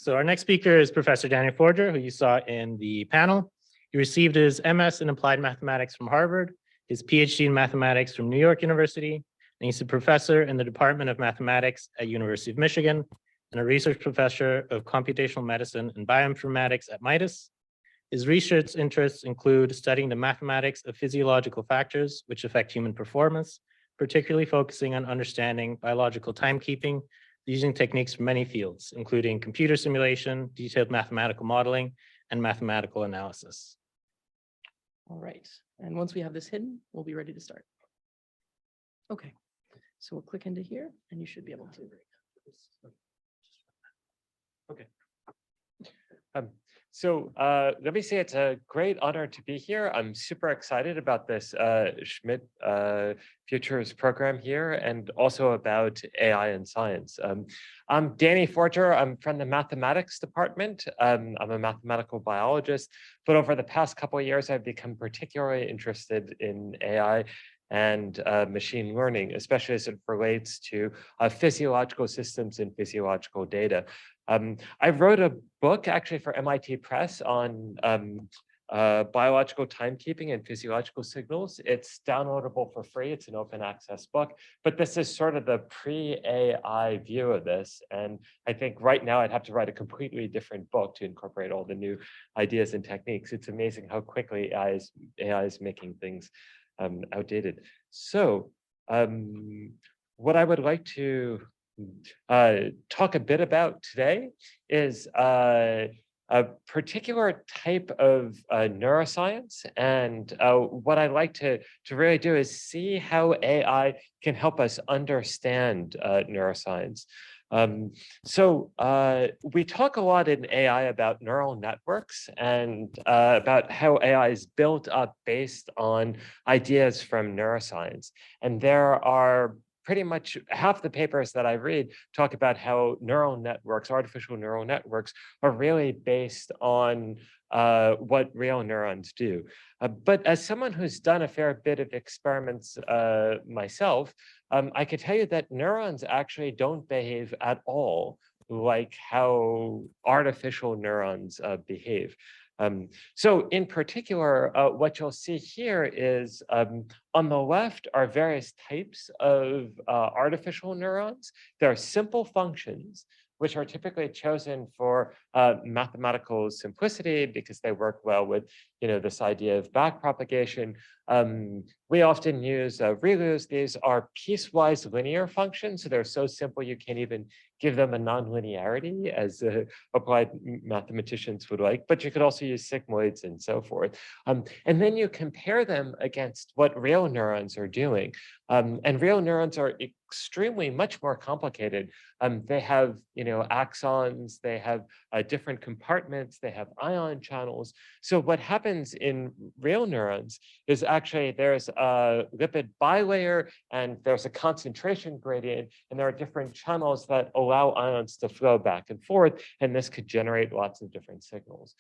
So our next speaker is Professor Daniel Forger, who you saw in the panel. He received his MS in Applied Mathematics from Harvard, his PhD in Mathematics from New York University, and he's a professor in the Department of Mathematics at University of Michigan, and a research professor of Computational Medicine and Bioinformatics at MIDAS. His research interests include studying the mathematics of physiological factors which affect human performance, particularly focusing on understanding biological timekeeping using techniques from many fields, including computer simulation, detailed mathematical modeling, and mathematical analysis. All right, and once we have this hidden, we'll be ready to start. Okay, so we'll click into here and you should be able to. Okay. Let me say it's a great honor to be here. I'm super excited about this Schmidt Futures program here and also about AI and science. I'm Danny Forger. I'm from the mathematics department. I'm a mathematical biologist, but over the past couple of years, I've become particularly interested in AI and machine learning, especially as it relates to physiological systems and physiological data. I wrote a book actually for MIT Press on biological timekeeping and physiological signals. It's downloadable for free. It's an open access book, but this is sort of the pre-AI view of this. And I think right now I'd have to write a completely different book to incorporate all the new ideas and techniques. It's amazing how quickly AI is making things outdated. So what I would like to talk a bit about today is a particular type of neuroscience. And what I'd like to really do is see how AI can help us understand neuroscience. We talk a lot in AI about neural networks and about how AI is built up based on ideas from neuroscience. And there are pretty much half the papers that I read talk about how neural networks, artificial neural networks, are really based on what real neurons do. But as someone who's done a fair bit of experiments myself, I could tell you that neurons actually don't behave at all like how artificial neurons behave. So in particular, what you'll see here is on the left are various types of artificial neurons. There are simple functions, which are typically chosen for mathematical simplicity because they work well with, this idea of backpropagation. We often use ReLUs. These are piecewise linear functions, so they're so simple you can't even give them a nonlinearity as applied mathematicians would like, but you could also use sigmoids and so forth. And then you compare them against what real neurons are doing. And real neurons are extremely much more complicated. They have, axons, they have different compartments, they have ion channels. So what happens in real neurons is actually there's a lipid bilayer and there's a concentration gradient, and there are different channels that allow ions to flow back and forth, and this could generate lots of different signals.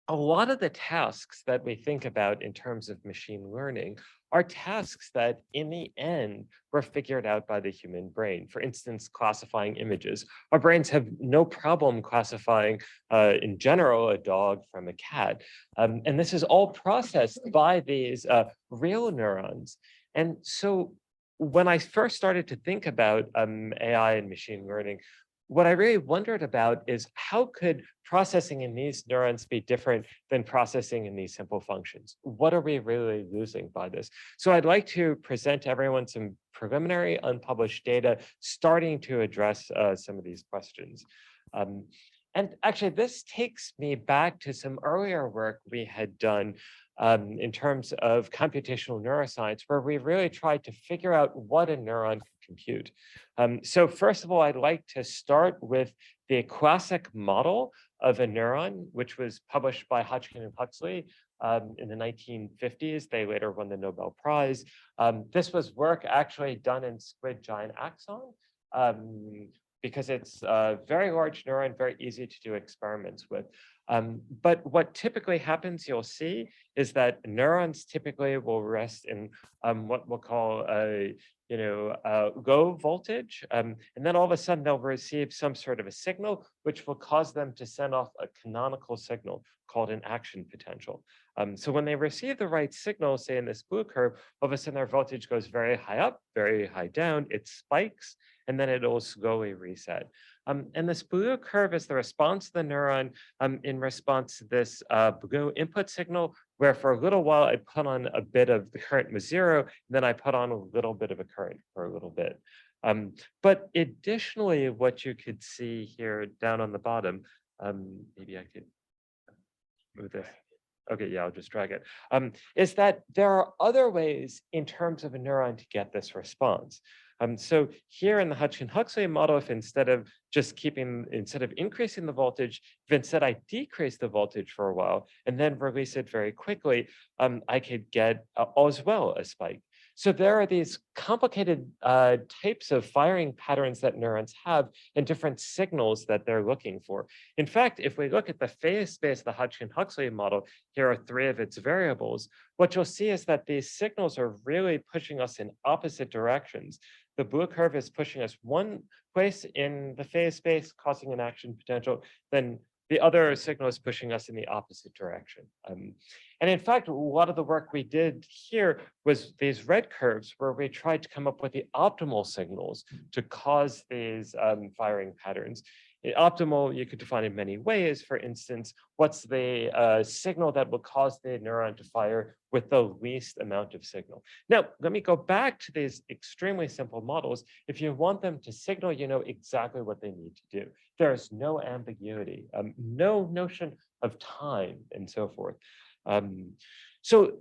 A lot of the tasks that we think about in terms of machine learning are tasks that in the end were figured out by the human brain. For instance, classifying images. Our brains have no problem classifying, in general, a dog from a cat. And this is all processed by these real neurons. And so when I first started to think about AI and machine learning, what I really wondered about is how could processing in these neurons be different than processing in these simple functions? What are we really losing by this? So I'd like to present to everyone some preliminary unpublished data starting to address some of these questions. And actually, this takes me back to some earlier work we had done in terms of computational neuroscience, where we really tried to figure out what a neuron can compute. So first of all, I'd like to start with the classic model of a neuron, which was published by Hodgkin and Huxley in the 1950s. They later won the Nobel Prize. This was work actually done in squid giant axon, because it's a very large neuron, very easy to do experiments with. But what typically happens, you'll see, is that neurons typically will rest in what we'll call a low voltage, and then all of a sudden they'll receive some sort of a signal, which will cause them to send off a canonical signal called an action potential. So when they receive the right signal, say in this blue curve, all of a sudden their voltage goes very high up, very high down, it spikes, and then it'll slowly reset. And this blue curve is the response of the neuron in response to this blue input signal, where for a little while I put on a bit of the current was 0, and then I put on a little bit of a current for a little bit. But additionally, what you could see here down on the bottom, maybe I could move this. Okay, yeah, I'll just drag it. Is that there are other ways in terms of a neuron to get this response. So here in the Hutchinson-Huxley model, if instead of increasing the voltage, if instead I decrease the voltage for a while and then release it very quickly, I could get as well a spike. So there are these complicated types of firing patterns that neurons have and different signals that they're looking for. In fact, if we look at the phase space of the Hutchinson-Huxley model, here are 3 of its variables. What you'll see is that these signals are really pushing us in opposite directions. The blue curve is pushing us one place in the phase space, causing an action potential. Then the other signal is pushing us in the opposite direction. And in fact, a lot of the work we did here was these red curves where we tried to come up with the optimal signals to cause these firing patterns. Optimal, you could define in many ways. For instance, what's the signal that will cause the neuron to fire with the least amount of signal? Now, let me go back to these extremely simple models. If you want them to signal, you know exactly what they need to do. There is no ambiguity, no notion of time, and so forth. So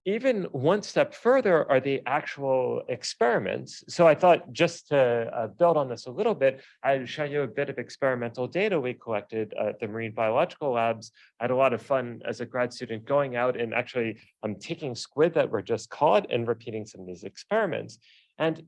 even one step further are the actual experiments. So I thought just to build on this a little bit, I'd show you a bit of experimental data we collected at the marine biological labs. I had a lot of fun as a grad student going out and actually taking squid that were just caught and repeating some of these experiments. And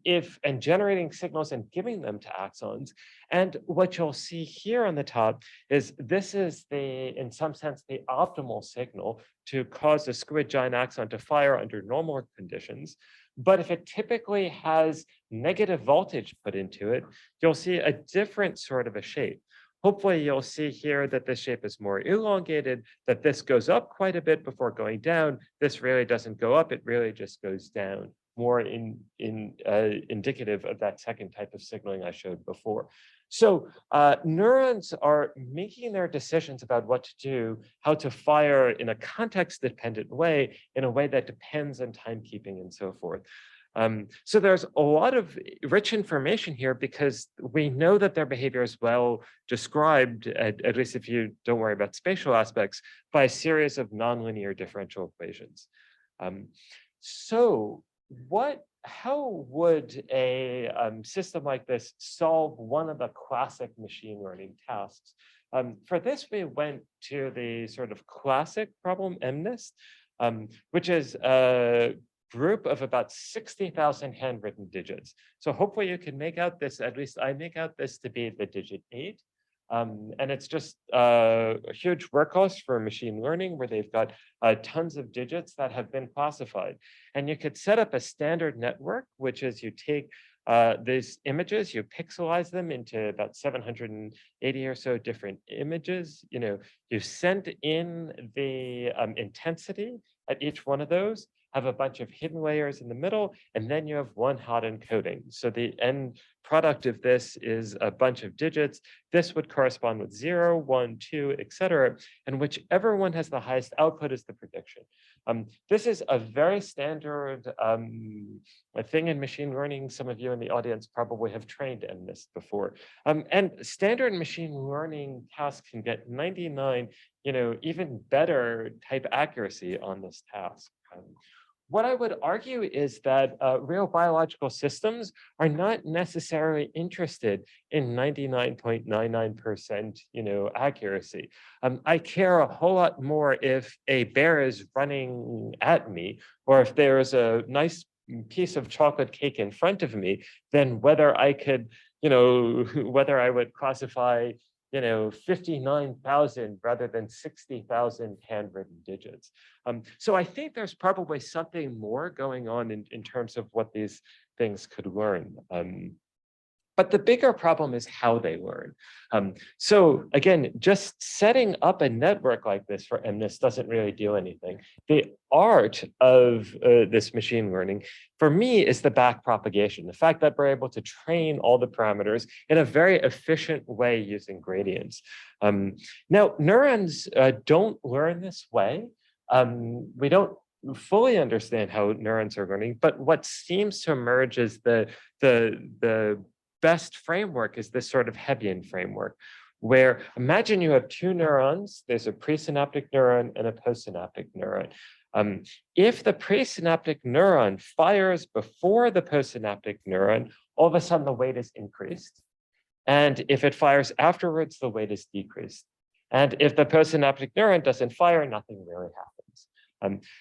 generating signals and giving them to axons. And what you'll see here on the top is this is in some sense, the optimal signal to cause a squid giant axon to fire under normal conditions. But if it typically has negative voltage put into it, you'll see a different sort of a shape. Hopefully you'll see here that this shape is more elongated, that this goes up quite a bit before going down. This really doesn't go up, it really just goes down, more indicative of that second type of signaling I showed before. So neurons are making their decisions about what to do, how to fire in a context-dependent way, in a way that depends on timekeeping and so forth. So there's a lot of rich information here because we know that their behavior is well described, at least if you don't worry about spatial aspects, by a series of nonlinear differential equations. So how would a system like this solve one of the classic machine learning tasks? For this, we went to the sort of classic problem MNIST, which is a group of about 60,000 handwritten digits. So hopefully you can make out this, at least I make out this to be the digit 8. And it's just a huge workhorse for machine learning where they've got tons of digits that have been classified. And you could set up a standard network, which is you take these images, you pixelize them into about 780 or so different images. You send in the intensity at each one of those, have a bunch of hidden layers in the middle, and then you have one hot encoding. So the end product of this is a bunch of digits. This would correspond with 0, 1, 2, etc. And whichever one has the highest output is the prediction. This is a very standard thing in machine learning. Some of you in the audience probably have trained MNIST before. And standard machine learning tasks can get 99, even better type accuracy on this task. What I would argue is that real biological systems are not necessarily interested in 99.99% accuracy. I care a whole lot more if a bear is running at me, or if there's a nice piece of chocolate cake in front of me, than whether I could, whether I would classify 59,000 rather than 60,000 handwritten digits. So I think there's probably something more going on in terms of what these things could learn. But the bigger problem is how they learn. So again, just setting up a network like this for MNIST doesn't really do anything. The art of this machine learning, for me, is the backpropagation. The fact that we're able to train all the parameters in a very efficient way using gradients. Now, neurons don't learn this way. We don't fully understand how neurons are learning, but what seems to emerge is the best framework is this sort of Hebbian framework, where imagine you have two neurons, there's a presynaptic neuron and a postsynaptic neuron. If the presynaptic neuron fires before the postsynaptic neuron, all of a sudden the weight is increased. And if it fires afterwards, the weight is decreased. And if the postsynaptic neuron doesn't fire, nothing really happens.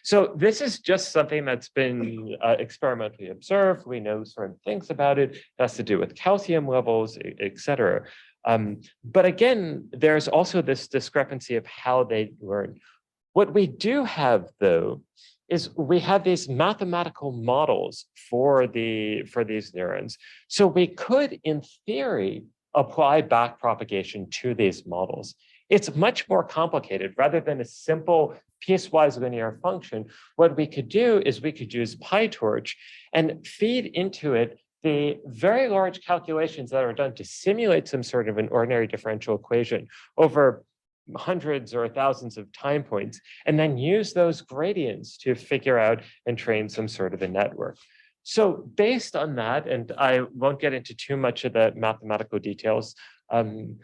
So this is just something that's been experimentally observed. We know certain things about it. It has to do with calcium levels, et cetera. But again, there's also this discrepancy of how they learn. What we do have, though, is we have these mathematical models for these neurons. So we could, in theory, apply backpropagation to these models. It's much more complicated. Rather than a simple piecewise linear function, what we could do is we could use PyTorch and feed into it the very large calculations that are done to simulate some sort of an ordinary differential equation over hundreds or thousands of time points, and then use those gradients to figure out and train some sort of a network. So based on that, and I won't get into too much of the mathematical details, and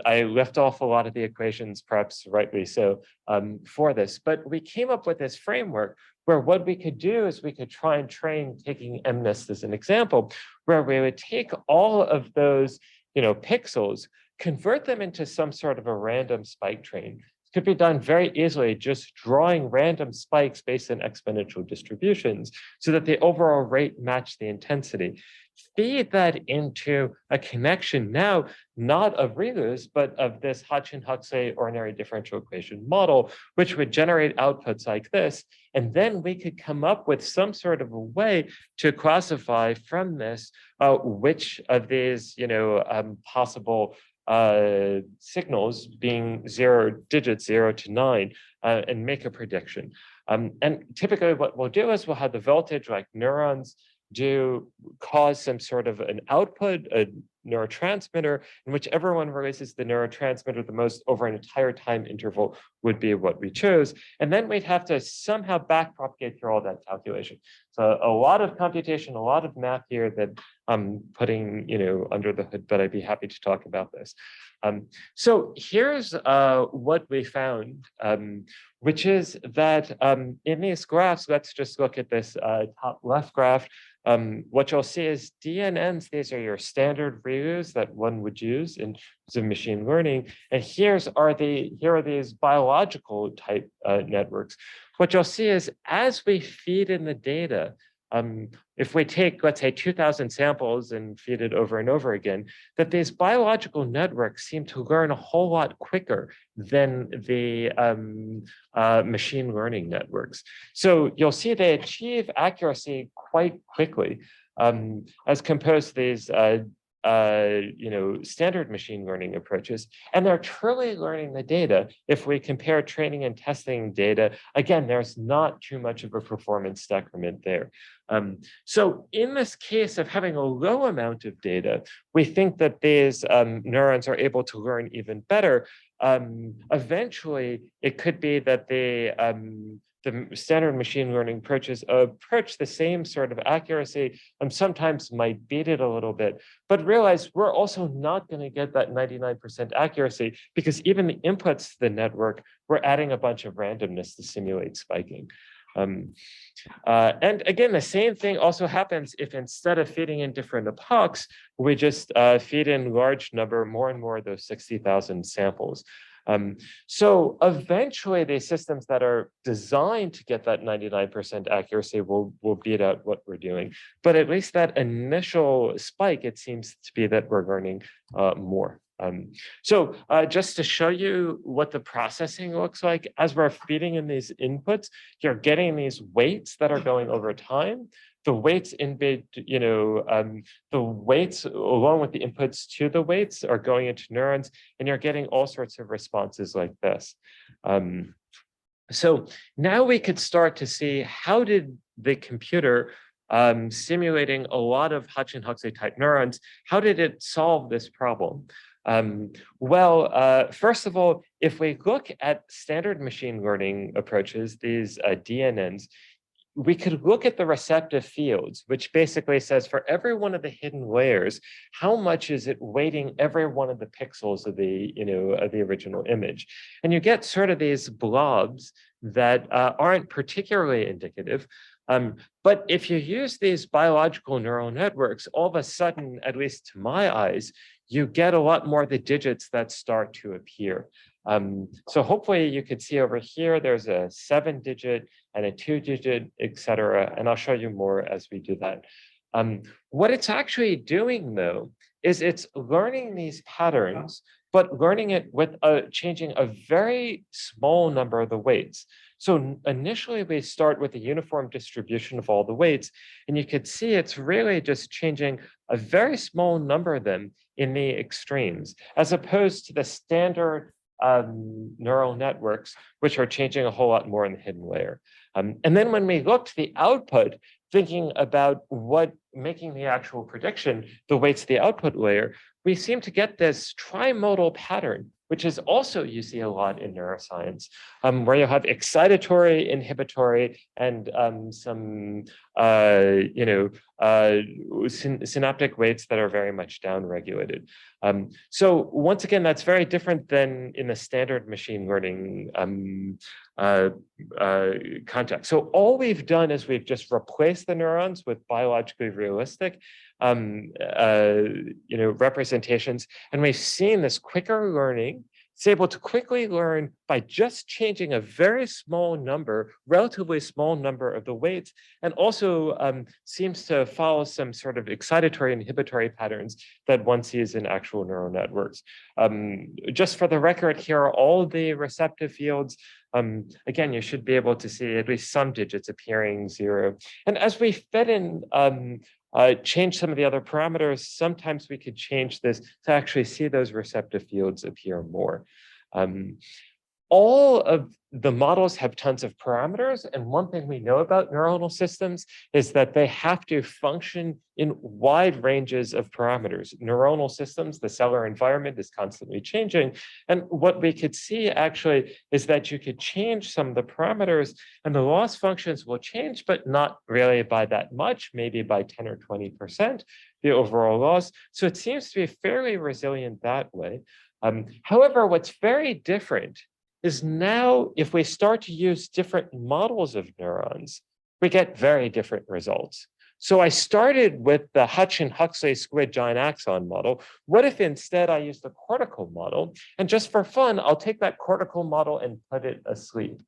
I left off a lot of the equations, perhaps rightly so, for this, but we came up with this framework where what we could do is we could try and train, taking MNIST as an example, where we would take all of those pixels, convert them into some sort of a random spike train. It could be done very easily, just drawing random spikes based on exponential distributions so that the overall rate matched the intensity. Feed that into a connection now, not of ReLUs, but of this Hodgkin-Huxley ordinary differential equation model, which would generate outputs like this. And then we could come up with some sort of a way to classify from this which of these possible signals being 0 digits 0 to 9 and make a prediction. And typically what we'll do is we'll have the voltage like neurons do cause some sort of an output, a neurotransmitter, and whichever one releases the neurotransmitter the most over an entire time interval would be what we chose. And then we'd have to somehow backpropagate through all that calculation. So a lot of computation, a lot of math here that I'm putting under the hood, but I'd be happy to talk about this. So here's what we found, which is that in these graphs, let's just look at this top left graph. What you'll see is DNNs, these are your standard ReLUs that one would use in terms of machine learning. And here are these biological type networks. What you'll see is as we feed in the data, if we take, let's say, 2,000 samples and feed it over and over again, that these biological networks seem to learn a whole lot quicker than the machine learning networks. So you'll see they achieve accuracy quite quickly as compared to these standard machine learning approaches. And they're truly learning the data. If we compare training and testing data, again, there's not too much of a performance decrement there. So in this case of having a low amount of data, we think that these neurons are able to learn even better. Eventually, it could be that the standard machine learning approaches approach the same sort of accuracy and sometimes might beat it a little bit, but realize we're also not going to get that 99% accuracy because even the inputs to the network, we're adding a bunch of randomness to simulate spiking. And again, the same thing also happens if instead of feeding in different epochs, we just feed in large number, more and more of those 60,000 samples. So eventually, these systems that are designed to get that 99% accuracy will beat out what we're doing. But at least that initial spike, it seems to be that we're learning more. So just to show you what the processing looks like, as we're feeding in these inputs, you're getting these weights that are going over time. The weights the weights along with the inputs to the weights are going into neurons, and you're getting all sorts of responses like this. So now we could start to see how did the computer simulating a lot of Hutchin-Huxley type neurons, how did it solve this problem? First of all, if we look at standard machine learning approaches, these DNNs, we could look at the receptive fields, which basically says for every one of the hidden layers, how much is it weighting every one of the pixels of the, of the original image. And you get sort of these blobs that aren't particularly indicative. But if you use these biological neural networks, all of a sudden, at least to my eyes, you get a lot more of the digits that start to appear. So hopefully you could see over here, there's a 7-digit and a 2-digit, et cetera. And I'll show you more as we do that. What it's actually doing, though, is it's learning these patterns, but learning it with changing a very small number of the weights. So initially, we start with a uniform distribution of all the weights, and you could see it's really just changing a very small number of them in the extremes, as opposed to the standard neural networks, which are changing a whole lot more in the hidden layer. And then when we look to the output, thinking about making the actual prediction, the weights of the output layer, we seem to get this trimodal pattern, which is also you see a lot in neuroscience, where you have excitatory, inhibitory, and some synaptic weights that are very much downregulated. So once again, that's very different than in the standard machine learning context. So all we've done is we've just replaced the neurons with biologically realistic representations, and we've seen this quicker learning. It's able to quickly learn by just changing a very small number, relatively small number of the weights, and also seems to follow some sort of excitatory and inhibitory patterns that one sees in actual neural networks. Just for the record, here are all the receptive fields. Again, you should be able to see at least some digits appearing 0. And as we fed in change some of the other parameters, sometimes we could change this to actually see those receptive fields appear more. All of the models have tons of parameters, and one thing we know about neuronal systems is that they have to function in wide ranges of parameters. Neuronal systems, the cellular environment is constantly changing, and what we could see actually is that you could change some of the parameters, and the loss functions will change, but not really by that much, maybe by 10 or 20%, the overall loss. So it seems to be fairly resilient that way. However, what's very different is now if we start to use different models of neurons, we get very different results. So I started with the Hutchin-Huxley squid giant axon model. What if instead I use the cortical model? And just for fun, I'll take that cortical model and put it asleep.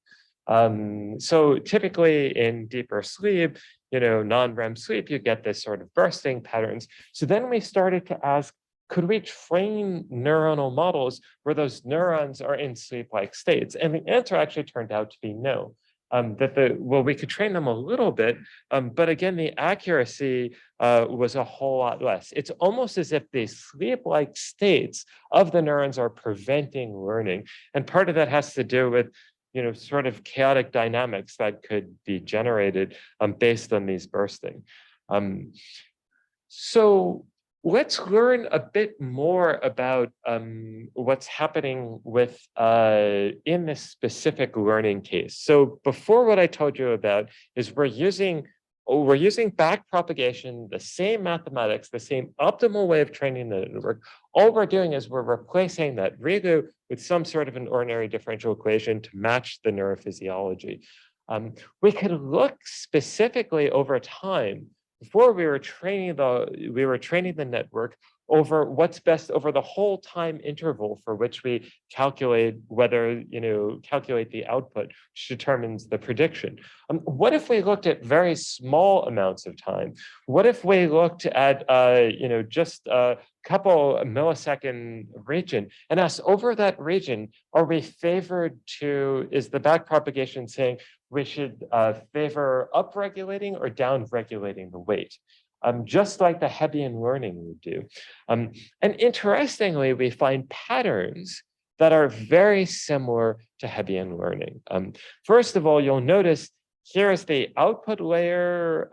So typically in deeper sleep, non-REM sleep, you get this sort of bursting patterns. So then we started to ask, could we train neuronal models where those neurons are in sleep-like states? And the answer actually turned out to be no. We could train them a little bit, but again, the accuracy was a whole lot less. It's almost as if the sleep-like states of the neurons are preventing learning. And part of that has to do with sort of chaotic dynamics that could be generated based on these bursting. So let's learn a bit more about what's happening with in this specific learning case. So before, what I told you about is we're using back propagation, the same mathematics, the same optimal way of training the network. All we're doing is we're replacing that ReLU with some sort of an ordinary differential equation to match the neurophysiology. We could look specifically over time. Before we were training the network, over what's best over the whole time interval for which we calculate whether, calculate the output, which determines the prediction. What if we looked at very small amounts of time? What if we looked at, just a couple millisecond region and asked, over that region, are we favored to, is the backpropagation saying we should favor upregulating or downregulating the weight? Just like the Hebbian learning would do. And interestingly, we find patterns that are very similar to Hebbian learning. First of all, you'll notice here's the output layer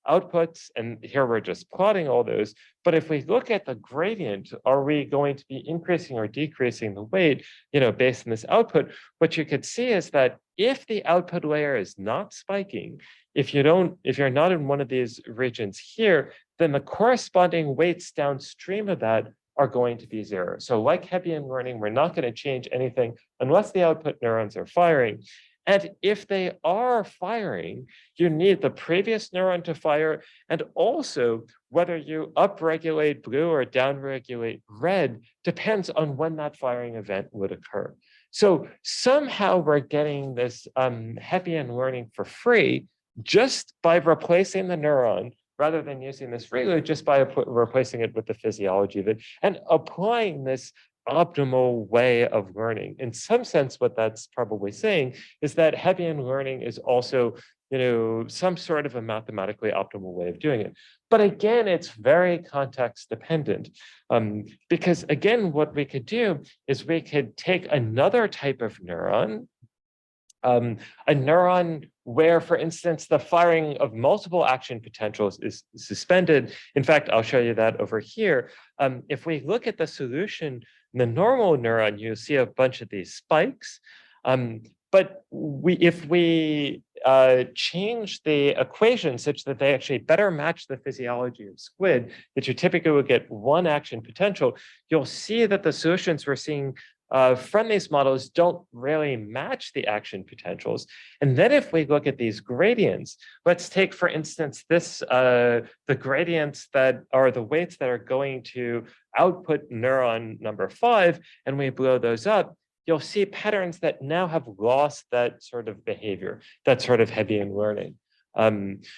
outputs, and here we're just plotting all those. But if we look at the gradient, are we going to be increasing or decreasing the weight, based on this output? What you could see is that if the output layer is not spiking, if you're not in one of these regions here, then the corresponding weights downstream of that are going to be zero. So like Hebbian learning, we're not going to change anything unless the output neurons are firing. And if they are firing, you need the previous neuron to fire, and also whether you upregulate blue or downregulate red depends on when that firing event would occur. So somehow we're getting this Hebbian learning for free just by replacing the neuron, rather than using this regularly, just by replacing it with the physiology of it and applying this optimal way of learning. In some sense, what that's probably saying is that Hebbian learning is also, some sort of a mathematically optimal way of doing it. But again, it's very context dependent, because again, what we could do is we could take another type of neuron, a neuron where, for instance, the firing of multiple action potentials is suspended. In fact, I'll show you that over here. If we look at the solution, the normal neuron, you see a bunch of these spikes. But if we change the equation such that they actually better match the physiology of squid, that you typically would get one action potential, you'll see that the solutions we're seeing from these models don't really match the action potentials. And then if we look at these gradients, let's take, for instance, this, the gradients that are the weights that are going to output neuron number 5, and we blow those up, you'll see patterns that now have lost that sort of behavior, that sort of Hebbian learning.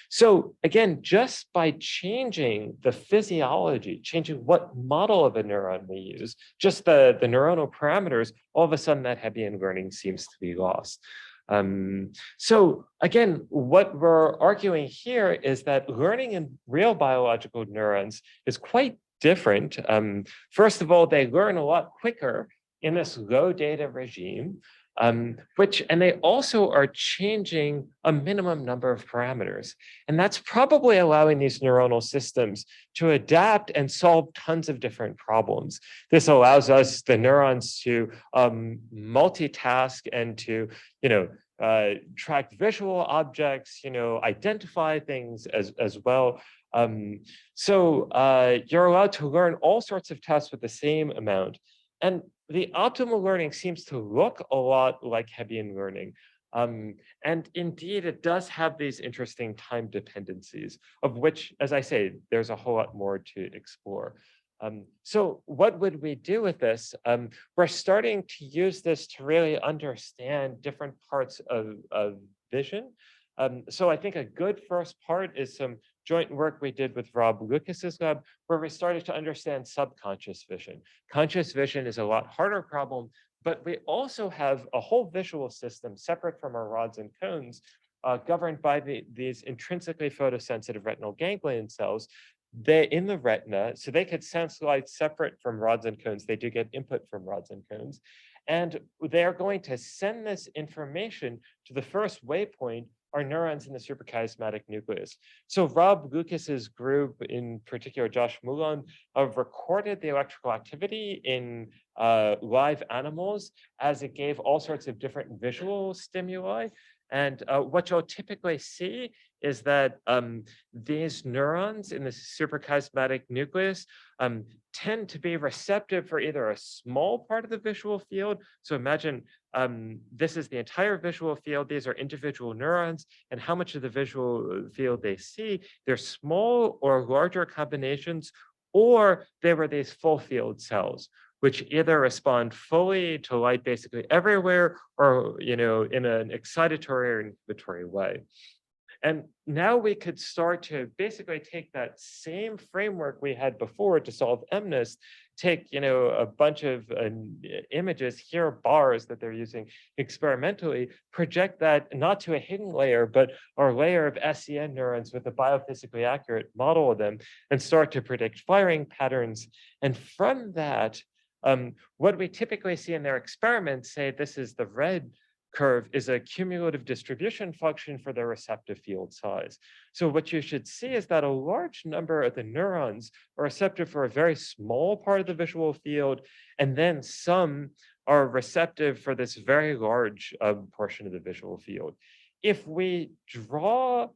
So again, just by changing the physiology, changing what model of a neuron we use, just the neuronal parameters, all of a sudden that Hebbian learning seems to be lost. So again, what we're arguing here is that learning in real biological neurons is quite different. First of all, they learn a lot quicker in this low data regime. And they also are changing a minimum number of parameters. And that's probably allowing these neuronal systems to adapt and solve tons of different problems. This allows us, the neurons, to multitask and to, track visual objects, identify things as well. So you're allowed to learn all sorts of tests with the same amount. And the optimal learning seems to look a lot like Hebbian learning. And indeed, it does have these interesting time dependencies, of which, as I say, there's a whole lot more to explore. So what would we do with this? We're starting to use this to really understand different parts of vision. So I think a good first part is some joint work we did with Rob Lucas's lab, where we started to understand subconscious vision. Conscious vision is a lot harder problem, but we also have a whole visual system separate from our rods and cones, governed by these intrinsically photosensitive retinal ganglion cells. They in the retina, so they could sense light separate from rods and cones. They do get input from rods and cones. And they are going to send this information to the first waypoint, are neurons in the suprachiasmatic nucleus. So Rob Lucas's group, in particular Josh Moulon, recorded the electrical activity in live animals as it gave all sorts of different visual stimuli. And what you'll typically see is that these neurons in the suprachiasmatic nucleus tend to be receptive for either a small part of the visual field. So imagine this is the entire visual field. These are individual neurons, and how much of the visual field they see. They're small or larger combinations, or they were these full field cells, which either respond fully to light basically everywhere, or in an excitatory or inhibitory way. And now we could start to basically take that same framework we had before to solve MNIST, take a bunch of images, here are bars that they're using experimentally, project that not to a hidden layer, but our layer of SCN neurons with a biophysically accurate model of them, and start to predict firing patterns. And from that, what we typically see in their experiments, say this is the red curve, is a cumulative distribution function for the receptive field size. So what you should see is that a large number of the neurons are receptive for a very small part of the visual field, and then some are receptive for this very large portion of the visual field. If we draw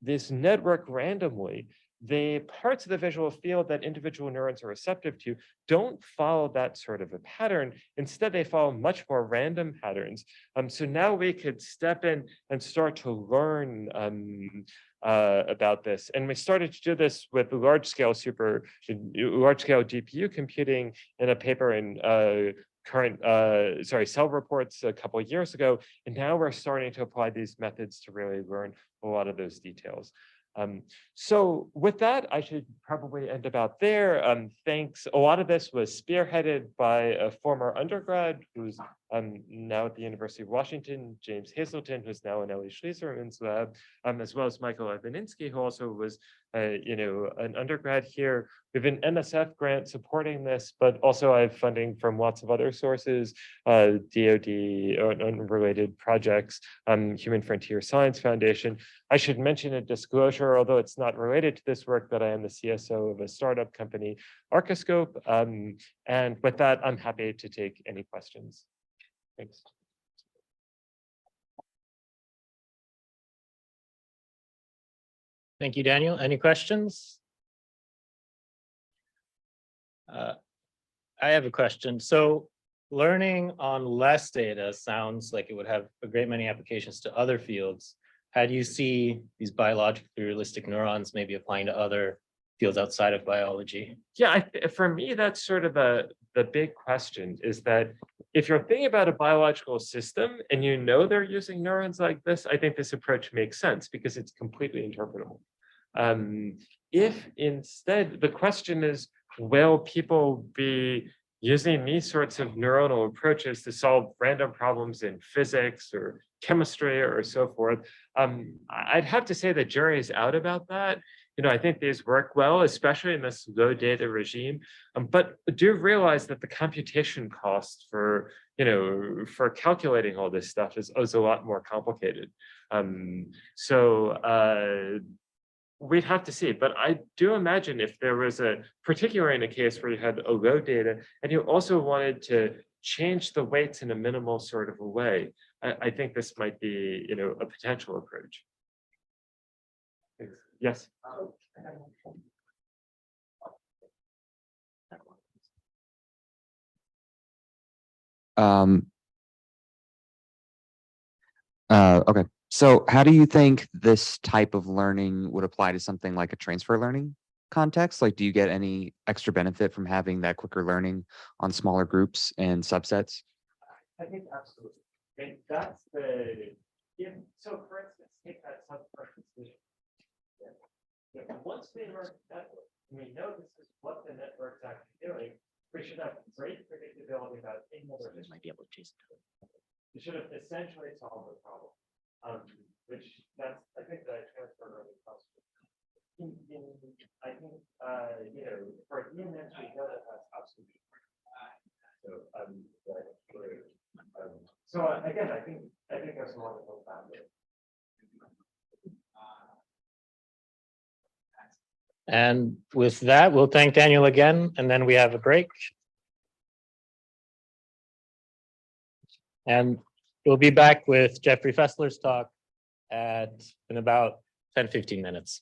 this network randomly, the parts of the visual field that individual neurons are receptive to don't follow that sort of a pattern. Instead, they follow much more random patterns. So now we could step in and start to learn about this. And we started to do this with large-scale GPU computing in a paper in Cell Reports a couple of years ago. And now we're starting to apply these methods to really learn a lot of those details. So with that, I should probably end about there. Thanks. A lot of this was spearheaded by a former undergrad who's now at the University of Washington, James Hazelton, who's now in Ellie Schlieserman's lab, as well as Michael Evaninsky, who also was an undergrad here. We have an NSF grant supporting this, but also I have funding from lots of other sources, DoD, unrelated projects, Human Frontier Science Foundation. I should mention a disclosure, although it's not related to this work, that I am the CSO of a startup company, Archoscope. And with that, I'm happy to take any questions. Thanks. Thank you, Daniel. Any questions? I have a question. So learning on less data sounds like it would have a great many applications to other fields. How do you see these biologically realistic neurons maybe applying to other fields outside of biology? Yeah, for me, that's sort of the big question, is that if you're thinking about a biological system and you know they're using neurons like this, I think this approach makes sense because it's completely interpretable. If instead the question is, will people be using these sorts of neuronal approaches to solve random problems in physics or chemistry or so forth, I'd have to say the jury is out about that. I think these work well, especially in this low data regime, but do realize that the computation cost for calculating all this stuff is a lot more complicated. We'd have to see, but I do imagine if there was particularly in a case where you had a low data and you also wanted to change the weights in a minimal sort of a way, I think this might be, a potential approach. Yes. Okay. So how do you think this type of learning would apply to something like a transfer learning context? Like, do you get any extra benefit from having that quicker learning on smaller groups and subsets? I think absolutely. And that's so for instance, take that subprecision decision. Once we learn that, we know this is what the network's actually doing, we should have great predictability about this Might be able to chase it. We should have essentially solved the problem. Which I think that transfer learning comes. I think for humans we know that that's absolutely right. So again, I think that's more than founded. And with that, we'll thank Daniel again, and then we have a break. And we'll be back with Jeffrey Fessler's talk in about 10-15 minutes.